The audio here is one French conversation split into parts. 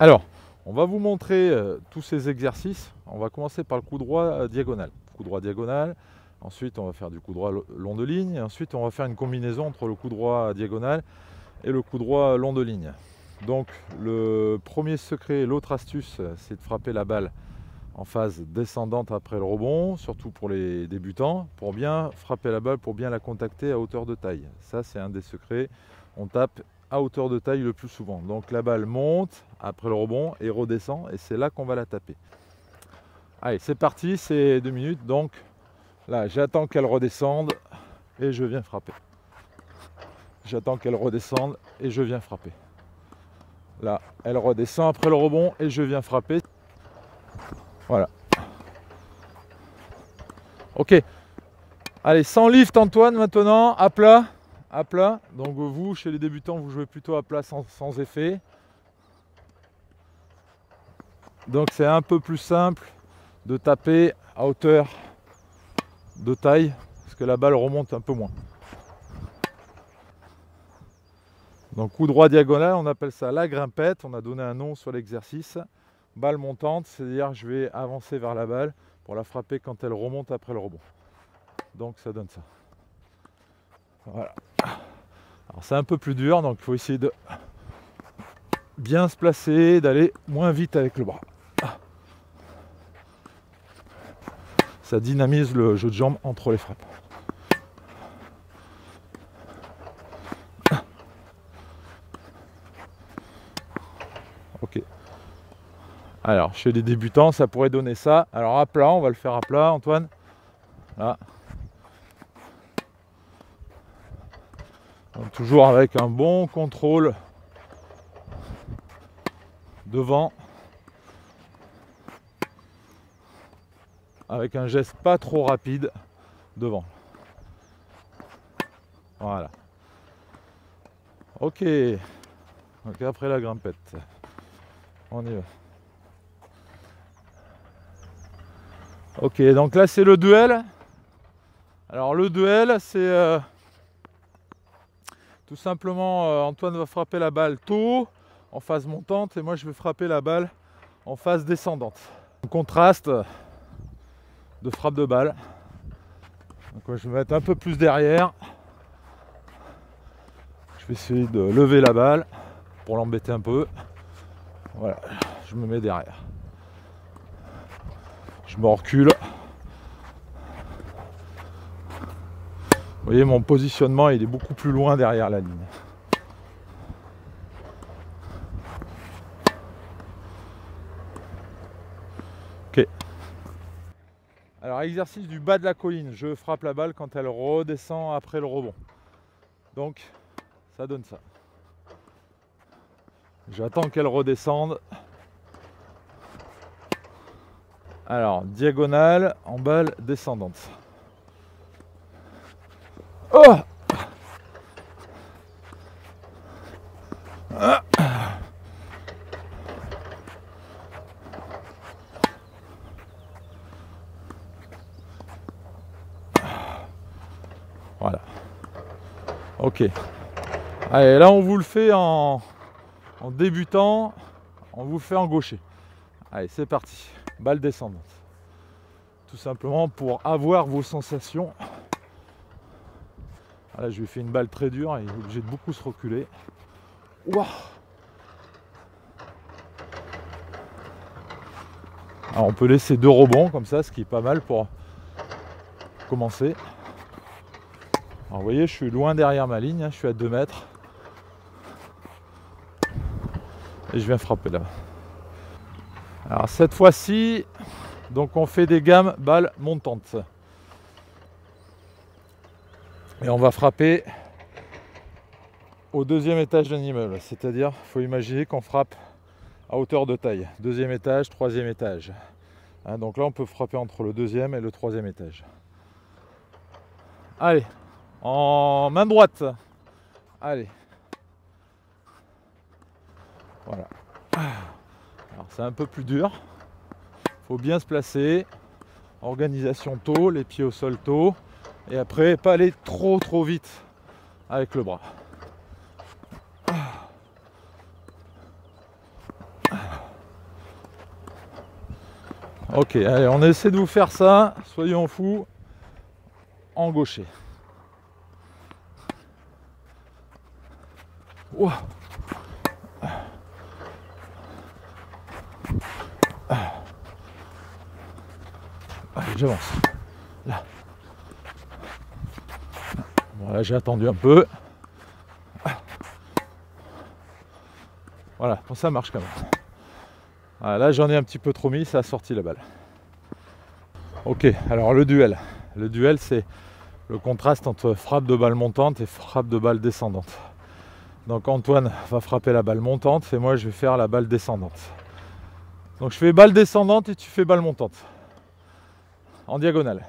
Alors, on va vous montrer tous ces exercices. On va commencer par le coup droit diagonal. Coup droit diagonal. Ensuite, on va faire du coup droit long de ligne. Et ensuite, on va faire une combinaison entre le coup droit diagonal et le coup droit long de ligne. Donc, le premier secret, l'autre astuce, c'est de frapper la balle en phase descendante après le rebond, surtout pour les débutants, pour bien frapper la balle, pour bien la contacter à hauteur de taille. Ça, c'est un des secrets. On tape à hauteur de taille le plus souvent. Donc la balle monte après le rebond et redescend, et c'est là qu'on va la taper. Allez, c'est parti, c'est 2 minutes. Donc là, j'attends qu'elle redescende et je viens frapper. J'attends qu'elle redescende et je viens frapper. Là, elle redescend après le rebond et je viens frapper. Voilà. Ok. Allez, sans lift Antoine maintenant, à plat. À plat. Donc vous, chez les débutants, vous jouez plutôt à plat sans effet. Donc c'est un peu plus simple de taper à hauteur de taille, parce que la balle remonte un peu moins. Donc coup droit diagonal, on appelle ça la grimpette. On a donné un nom sur l'exercice. Balle montante, c'est-à-dire je vais avancer vers la balle pour la frapper quand elle remonte après le rebond. Donc ça donne ça. Voilà. Alors c'est un peu plus dur, donc il faut essayer de bien se placer, d'aller moins vite avec le bras. Ça dynamise le jeu de jambes entre les frappes. Ok. Alors chez les débutants, ça pourrait donner ça. Alors à plat, on va le faire à plat, Antoine. Là. Donc, toujours avec un bon contrôle devant, avec un geste pas trop rapide devant. Voilà. Ok. Donc après la grimpette, on y va. Ok, donc là c'est le duel. Alors le duel, c'est tout simplement Antoine va frapper la balle tôt en phase montante et moi je vais frapper la balle en phase descendante. Un contraste de frappe de balle. Donc je vais me mettre un peu plus derrière. Je vais essayer de lever la balle pour l'embêter un peu. Voilà, je me mets derrière. Je me recule. Vous voyez, mon positionnement, il est beaucoup plus loin derrière la ligne. Ok. Alors, exercice du bas de la colline. Je frappe la balle quand elle redescend après le rebond. Donc, ça donne ça. J'attends qu'elle redescende. Alors, diagonale en balle descendante. Oh! Ah! Voilà. Ok. Allez, là on vous le fait en débutant, on vous le fait en gaucher. Allez, c'est parti. Balle descendante. Tout simplement pour avoir vos sensations. Là, je lui fais une balle très dure et il est obligé de beaucoup se reculer. Ouah. Alors, on peut laisser 2 rebonds comme ça, ce qui est pas mal pour commencer. Alors, vous voyez, je suis loin derrière ma ligne, je suis à 2 mètres. Et je viens frapper là. Alors cette fois-ci, donc on fait des gammes balles montantes. Et on va frapper au 2e étage d'un immeuble. C'est-à-dire, il faut imaginer qu'on frappe à hauteur de taille. 2e étage, 3e étage. Hein, donc là, on peut frapper entre le 2e et le 3e étage. Allez, en main droite. Allez. Voilà. Alors c'est un peu plus dur. Il faut bien se placer. Organisation tôt, les pieds au sol tôt. Et après, pas aller trop vite avec le bras. Ok, allez, on essaie de vous faire ça, soyons fous, en gaucher. Ouah. Allez, j'avance. Là. Bon, là, j'ai attendu un peu. Voilà, bon, ça marche quand même. Voilà, là, j'en ai un petit peu trop mis, ça a sorti la balle. Ok, alors le duel. Le duel, c'est le contraste entre frappe de balle montante et frappe de balle descendante. Donc Antoine va frapper la balle montante et moi je vais faire la balle descendante. Donc je fais balle descendante et tu fais balle montante. En diagonale.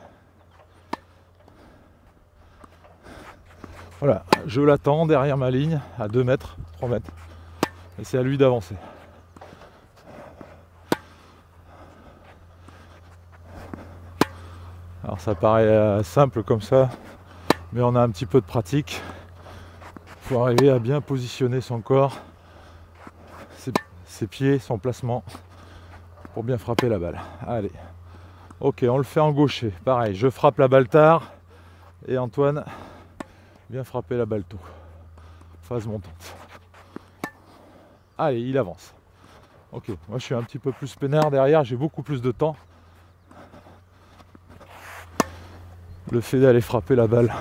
Voilà, je l'attends derrière ma ligne à 2 mètres, 3 mètres. Et c'est à lui d'avancer. Alors ça paraît simple comme ça, mais on a un petit peu de pratique. Il faut arriver à bien positionner son corps, ses pieds, son placement, pour bien frapper la balle. Allez, ok, on le fait en gaucher. Pareil, je frappe la balle tard, et Antoine vient frapper la balle tôt. Phase montante. Allez, il avance. Ok, moi je suis un petit peu plus peinard derrière, j'ai beaucoup plus de temps. Le fait d'aller frapper la balle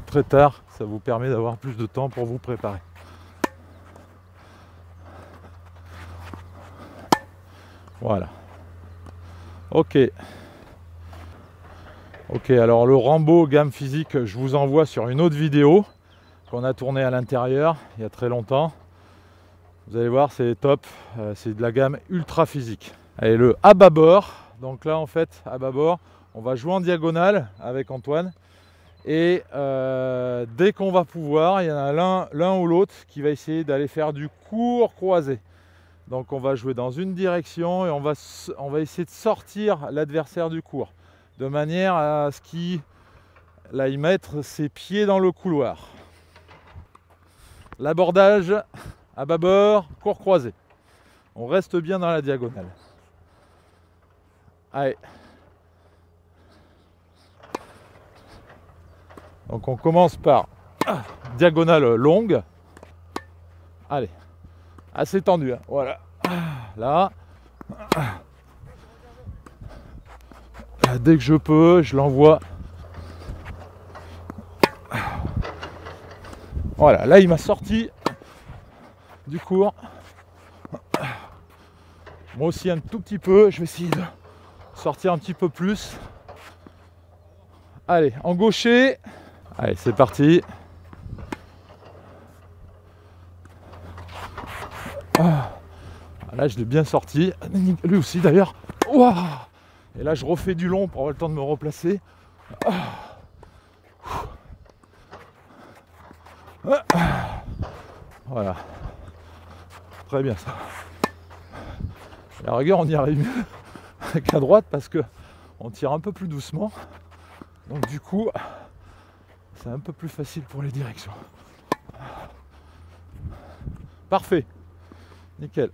très tard, ça vous permet d'avoir plus de temps pour vous préparer. Voilà. Ok. Ok, alors le Rambo gamme physique, je vous envoie sur une autre vidéo qu'on a tournée à l'intérieur il y a très longtemps. Vous allez voir, c'est top. C'est de la gamme ultra physique. Allez, le à bâbord. Donc là, en fait, à bâbord, on va jouer en diagonale avec Antoine. Et dès qu'on va pouvoir, il y en a l'un ou l'autre qui va essayer d'aller faire du court croisé. Donc on va jouer dans une direction et on va essayer de sortir l'adversaire du court. De manière à ce qu'il aille mettre ses pieds dans le couloir. L'abordage à bâbord, court croisé. On reste bien dans la diagonale. Allez. Donc on commence par diagonale longue. Allez. Assez tendu. Hein. Voilà. Là. Dès que je peux, je l'envoie. Voilà. Là, il m'a sorti du court. Moi aussi un tout petit peu. Je vais essayer de sortir un petit peu plus. Allez, en gaucher. Allez, c'est parti. Là, je l'ai bien sorti. Lui aussi, d'ailleurs. Et là, je refais du long pour avoir le temps de me replacer. Voilà. Très bien, ça. À la rigueur, on y arrive mieux avec la droite parce que on tire un peu plus doucement. Donc, du coup, c'est un peu plus facile pour les directions. Parfait. Nickel.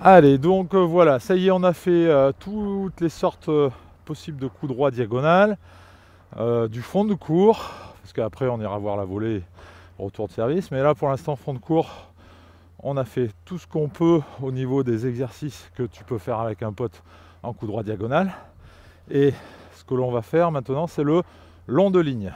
Allez, donc voilà, ça y est, on a fait toutes les sortes possibles de coups droits diagonales, du fond de cours, parce qu'après on ira voir la volée au retour de service, mais là pour l'instant fond de cours, on a fait tout ce qu'on peut au niveau des exercices que tu peux faire avec un pote en coup droit diagonal, et ce que l'on va faire maintenant c'est le long de ligne.